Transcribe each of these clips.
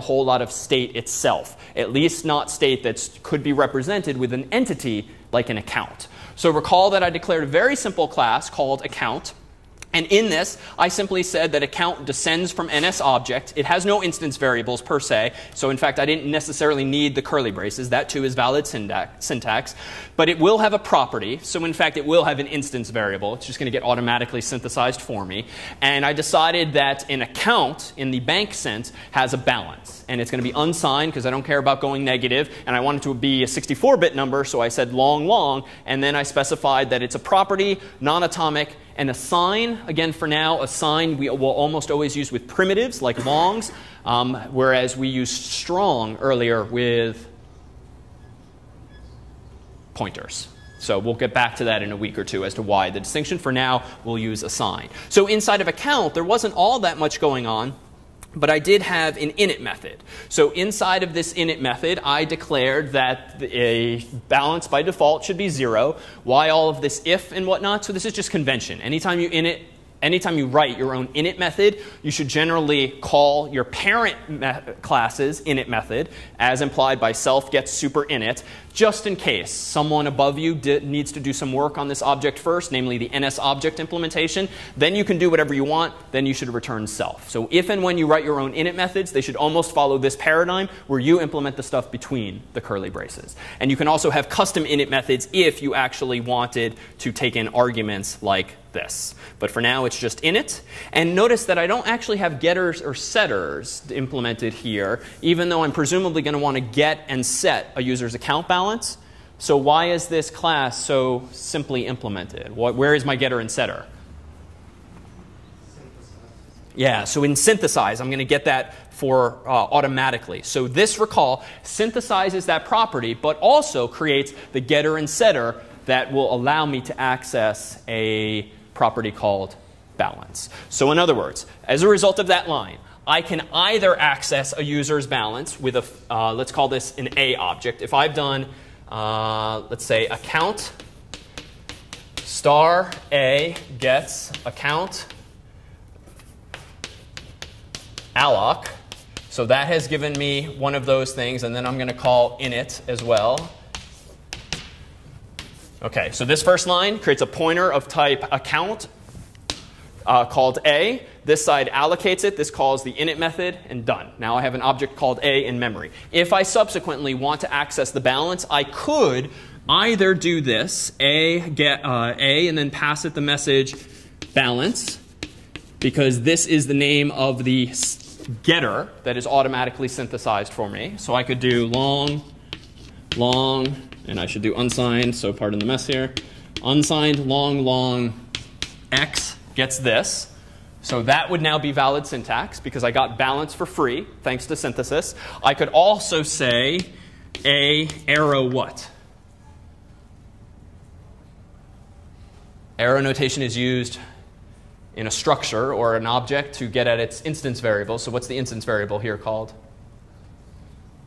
a whole lot of state itself, at least not state that could be represented with an entity like an account. So recall that I declared a very simple class called account. And in this, I simply said that account descends from NSObject. It has no instance variables per se. So in fact, I didn't necessarily need the curly braces. That too is valid syntax. But it will have a property. So in fact, it will have an instance variable. It's just going to get automatically synthesized for me. And I decided that an account, in the bank sense, has a balance. And it's going to be unsigned because I don't care about going negative. And I want it to be a 64-bit number, so I said long, long. And then I specified that it's a property, non-atomic, and a sign. Again, for now, a sign we will almost always use with primitives like longs, whereas we used strong earlier with pointers. So we'll get back to that in a week or two as to why the distinction. For now, we'll use a sign. So inside of account, there wasn't all that much going on. But I did have an init method. So inside of this init method, I declared that a balance by default should be 0. Why all of this if and whatnot? So this is just convention. Anytime you write your own init method, you should generally call your parent class's init method, as implied by self gets super init, just in case someone above you needs to do some work on this object first, namely the NSObject implementation. Then you can do whatever you want. Then you should return self. So if and when you write your own init methods, they should almost follow this paradigm where you implement the stuff between the curly braces. And you can also have custom init methods if you actually wanted to take in arguments like this. But for now, it's just init. And notice that I don't actually have getters or setters implemented here, even though I'm presumably going to want to get and set a user's account balance. So why is this class so simply implemented? Where is my getter and setter? Yeah, so in synthesize, I'm going to get that for automatically. So this, recall, synthesizes that property, but also creates the getter and setter that will allow me to access a property called balance. So in other words, as a result of that line, I can either access a user's balance with a, let's call this an A object. If I've done, let's say, account star A gets account alloc. So that has given me one of those things. And then I'm going to call init as well. OK, so this first line creates a pointer of type account called A. This side allocates it. This calls the init method, and done. Now I have an object called A in memory. If I subsequently want to access the balance, I could either do this, A get A, and then pass it the message balance, because this is the name of the getter that is automatically synthesized for me. So I could do long, long, and I should do unsigned, so pardon the mess here. Unsigned long, long, X gets this. So that would now be valid syntax because I got balance for free thanks to synthesis. I could also say A arrow what? Arrow notation is used in a structure or an object to get at its instance variable. So what's the instance variable here called?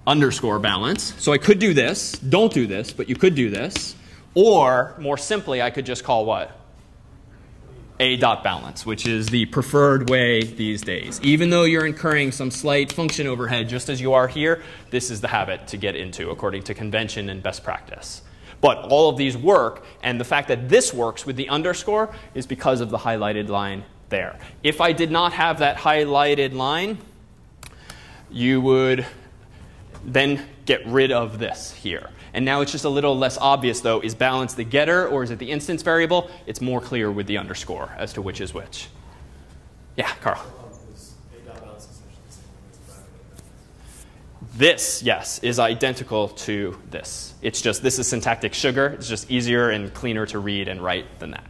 Underscore balance. So I could do this. Don't do this, but you could do this. Or more simply, I could just call what? A.balance, which is the preferred way these days. Even though you're incurring some slight function overhead, just as you are here, this is the habit to get into according to convention and best practice. But all of these work, and the fact that this works with the underscore is because of the highlighted line there. If I did not have that highlighted line, you would then get rid of this here. And now it's just a little less obvious, though. Is balance the getter, or is it the instance variable? It's more clear with the underscore as to which is which. Yeah, Carl. This, yes, is identical to this. It's just this is syntactic sugar. It's just easier and cleaner to read and write than that.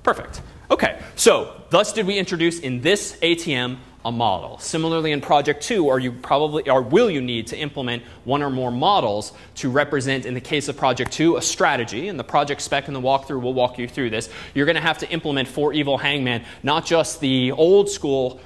Perfect. OK, so thus did we introduce in this ATM a model. Similarly, in Project 2, will you need to implement one or more models to represent, in the case of Project 2, a strategy? And the project spec and the walkthrough will walk you through this. You're going to have to implement for Evil Hangman, not just the old school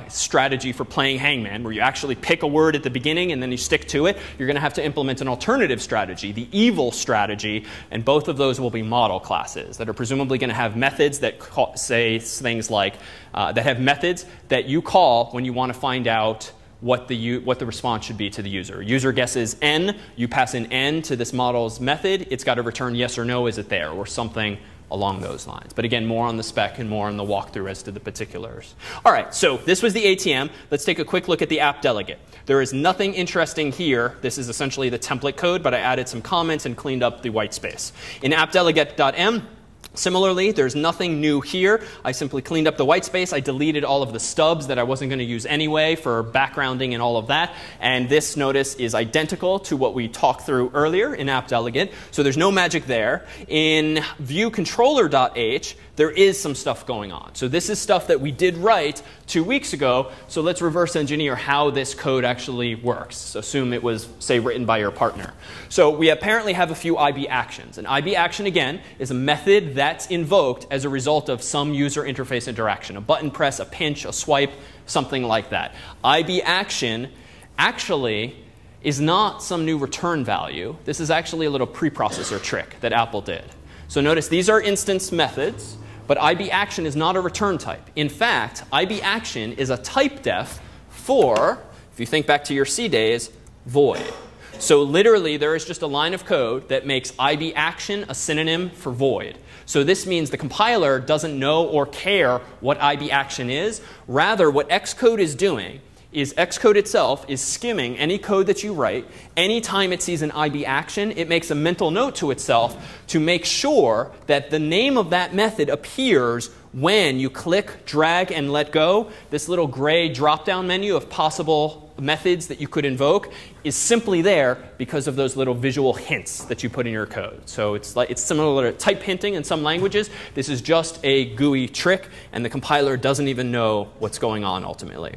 strategy for playing Hangman, where you actually pick a word at the beginning and then you stick to it. You're going to have to implement an alternative strategy, the evil strategy, and both of those will be model classes that are presumably going to have methods that say things like, that have methods that you call when you want to find out what the response should be to the user. User guesses n, you pass in n to this model's method, it's got to return yes or no, is it there, or something along those lines. But again, more on the spec and more on the walkthrough as to the particulars. All right, so this was the ATM. Let's take a quick look at the app delegate. There is nothing interesting here. This is essentially the template code, but I added some comments and cleaned up the white space. In appdelegate.m, similarly, there's nothing new here. I simply cleaned up the white space. I deleted all of the stubs that I wasn't going to use anyway for backgrounding and all of that. And this, notice, is identical to what we talked through earlier in appdelegate. So there's no magic there. In viewcontroller.h, there is some stuff going on. So this is stuff that we did write 2 weeks ago. So let's reverse engineer how this code actually works. So assume it was, say, written by your partner. So we apparently have a few IB actions. An IB action, again, is a method that's invoked as a result of some user interface interaction. A button press, a pinch, a swipe, something like that. IB action actually is not some new return value. This is actually a little preprocessor trick that Apple did. So notice these are instance methods. But IB action is not a return type. In fact, IB action is a type def for, if you think back to your C days, void. So literally, there is just a line of code that makes IB action a synonym for void. So this means the compiler doesn't know or care what IB action is. Rather, what Xcode is doing is Xcode itself is skimming any code that you write. Anytime it sees an IB action, it makes a mental note to itself to make sure that the name of that method appears when you click, drag, and let go. This little gray drop-down menu of possible methods that you could invoke is simply there because of those little visual hints that you put in your code. So it's similar to type hinting in some languages. This is just a GUI trick, and the compiler doesn't even know what's going on ultimately.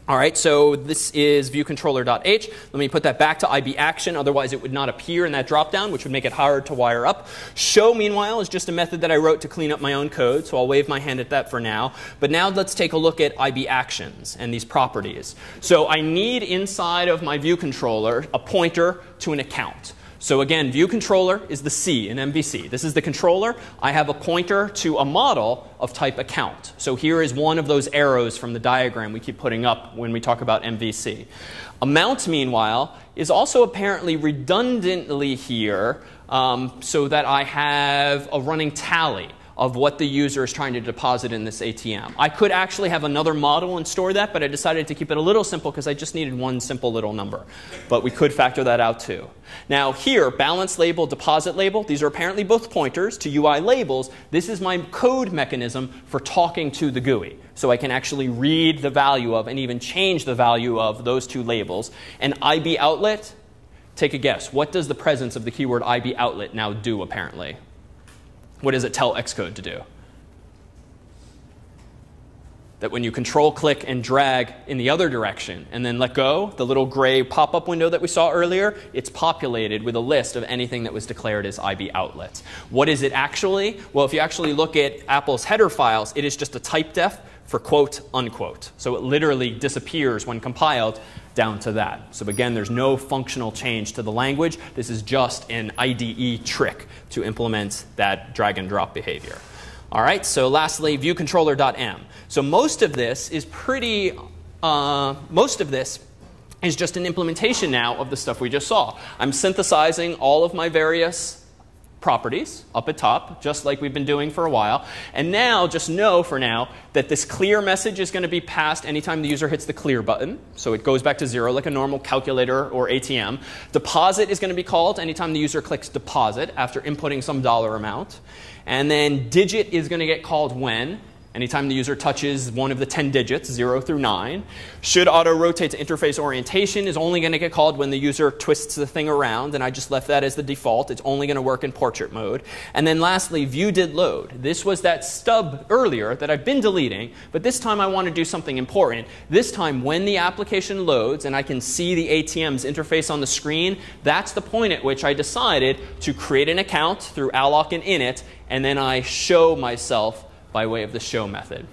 All right, so this is viewcontroller.h. Let me put that back to IB action, otherwise it would not appear in that dropdown, which would make it hard to wire up. Show, meanwhile, is just a method that I wrote to clean up my own code, so I'll wave my hand at that for now. But now let's take a look at IB actions and these properties. So I need inside of my view controller a pointer to an account. So again, view controller is the C in MVC. This is the controller. I have a pointer to a model of type account. So here is one of those arrows from the diagram we keep putting up when we talk about MVC. Amount, meanwhile, is also apparently redundantly here so that I have a running tally of what the user is trying to deposit in this ATM. I could actually have another model and store that, but I decided to keep it a little simple because I just needed one simple little number. But we could factor that out too. Now here, balance label, deposit label, these are apparently both pointers to UI labels. This is my code mechanism for talking to the GUI. So I can actually read the value of and even change the value of those two labels. And IB outlet, take a guess. What does the presence of the keyword IB outlet now do apparently? What does it tell Xcode to do? That when you control click and drag in the other direction and then let go, the little gray pop-up window that we saw earlier, it's populated with a list of anything that was declared as IB outlets. What is it actually? Well, if you actually look at Apple's header files, it is just a type def for quote unquote. So it literally disappears when compiled down to that. So again, there's no functional change to the language. This is just an IDE trick to implement that drag and drop behavior. All right, so lastly, viewcontroller.m. So most of this is just an implementation now of the stuff we just saw. I'm synthesizing all of my various properties up at top, just like we've been doing for a while. And now, just know for now that this clear message is going to be passed anytime the user hits the clear button. So it goes back to 0 like a normal calculator or ATM. Deposit is going to be called anytime the user clicks deposit after inputting some dollar amount. And then digit is going to get called when? Anytime the user touches one of the 10 digits, 0 through 9. Should auto rotate to interface orientation is only going to get called when the user twists the thing around, and I just left that as the default. It's only going to work in portrait mode. And then lastly, view did load. This was that stub earlier that I've been deleting, but this time I want to do something important. This time when the application loads and I can see the ATM's interface on the screen, that's the point at which I decided to create an account through alloc and init, and then I show myself by way of the show method.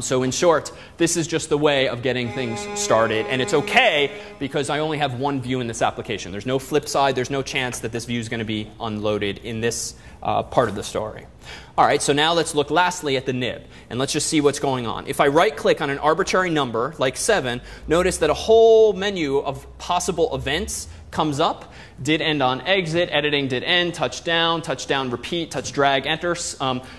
So in short, this is just the way of getting things started. And it's OK because I only have one view in this application. There's no flip side. There's no chance that this view is going to be unloaded in this part of the story. All right, so now let's look lastly at the nib. And let's just see what's going on. If I right-click on an arbitrary number, like 7, notice that a whole menu of possible events comes up. Did end on exit, editing did end, touchdown, repeat, touch drag, enter.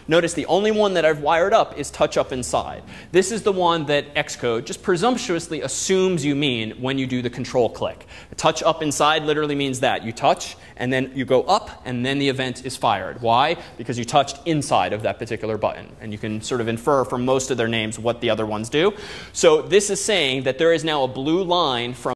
Notice the only one that I've wired up is touch up inside. This is the one that Xcode just presumptuously assumes you mean when you do the control click. Touch up inside literally means that. You touch, and then you go up, and then the event is fired. Why? Because you touched inside of that particular button. And you can sort of infer from most of their names what the other ones do. So this is saying that there is now a blue line from